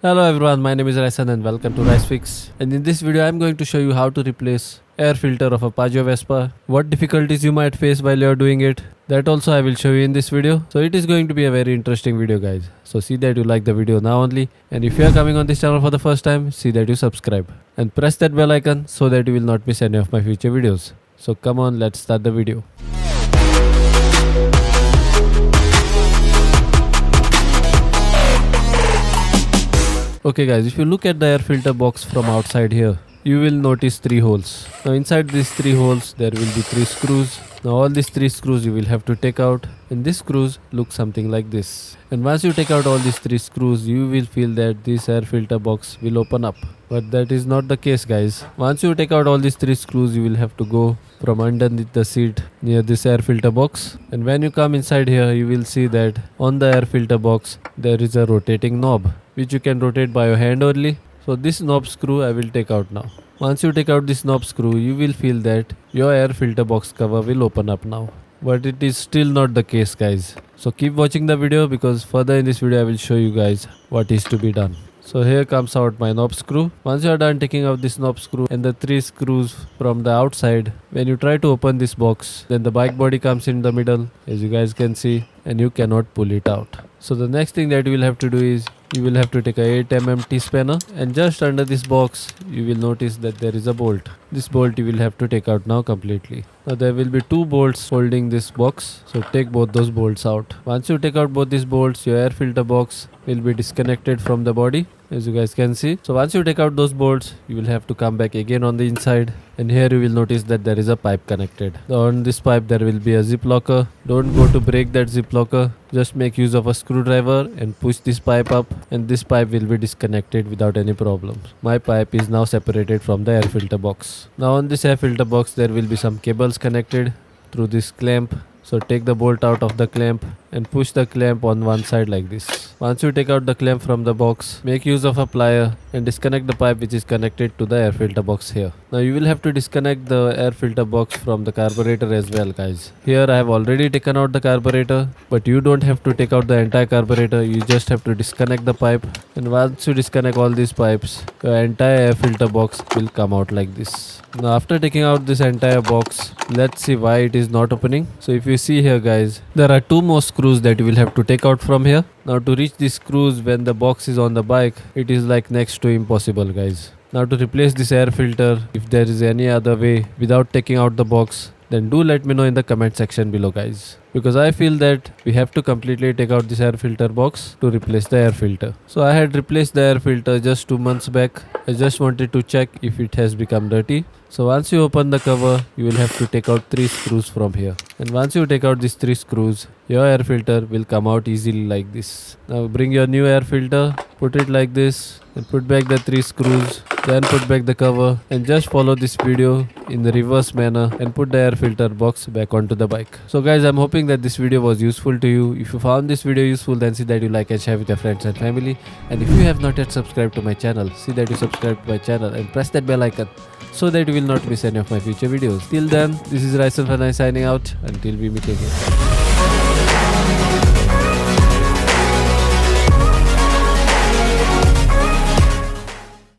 Hello everyone, my name is Raisan and welcome to RysFix. And in this video, I am going to show you how to replace air filter of a Piaggio Vespa. What difficulties you might face while you are doing it. That also I will show you in this video. So it is going to be a very interesting video, guys. So see that you like the video now only. And if you are coming on this channel for the first time, see that you subscribe. And press that bell icon so that you will not miss any of my future videos. So come on, let's start the video. Okay guys, if you look at the air filter box from outside here, you will notice 3 holes. Now inside these 3 holes, there will be 3 screws. Now all these 3 screws you will have to take out, and these screws look something like this. And once you take out all these 3 screws, you will feel that this air filter box will open up. But that is not the case, guys. Once you take out all these 3 screws, you will have to go from underneath the seat near this air filter box. And when you come inside here, you will see that on the air filter box, there is a rotating knob, which you can rotate by your hand only. So this knob screw I will take out now. Once you take out this knob screw, you will feel that your air filter box cover will open up now. But it is still not the case, guys. So keep watching the video, because further in this video I will show you guys what is to be done. So here comes out my knob screw. Once you are done taking out this knob screw and the 3 screws from the outside, when you try to open this box, then the bike body comes in the middle, as you guys can see, and you cannot pull it out. So the next thing that you will have to do is, you will have to take a 8 mm T-spanner, and just under this box you will notice that there is a bolt. This bolt you will have to take out now completely. Now there will be 2 bolts holding this box, so take both those bolts out. Once you take out both these bolts, your air filter box will be disconnected from the body, as you guys can see. So once you take out those bolts, you will have to come back again on the inside, and here you will notice that there is a pipe connected. On this pipe there will be a zip locker. Don't go to break that zip locker, just make use of a screwdriver and push this pipe up, and this pipe will be disconnected without any problems. My pipe is now separated from the air filter box. Now on this air filter box there will be some cables connected through this clamp. So take the bolt out of the clamp and push the clamp on one side like this. Once you take out the clamp from the box, make use of a plier and disconnect the pipe which is connected to the air filter box here. Now you will have to disconnect the air filter box from the carburetor as well, guys. Here I have already taken out the carburetor, but you don't have to take out the entire carburetor. You just have to disconnect the pipe, and once you disconnect all these pipes, your entire air filter box will come out like this. Now after taking out this entire box, let's see why it is not opening. So if you see here, guys, there are 2 more screws that you will have to take out from here. Now to reach these screws when the box is on the bike, it is like next to impossible, guys. Now to replace this air filter, if there is any other way without taking out the box, then do let me know in the comment section below, guys. Because I feel that we have to completely take out this air filter box to replace the air filter. So I had replaced the air filter just 2 months back. I just wanted to check if it has become dirty. So once you open the cover, you will have to take out 3 screws from here. And once you take out these 3 screws, your air filter will come out easily like this. Now bring your new air filter, put it like this, and put back the 3 screws. Then put back the cover, and just follow this video in the reverse manner and put the air filter box back onto the bike. So guys, I'm hoping that this video was useful to you. If you found this video useful, then see that you like and share with your friends and family. And if you have not yet subscribed to my channel, see that you subscribe to my channel and press that bell icon so that you will not miss any of my future videos. Till then, this is RysFix signing out until we meet again.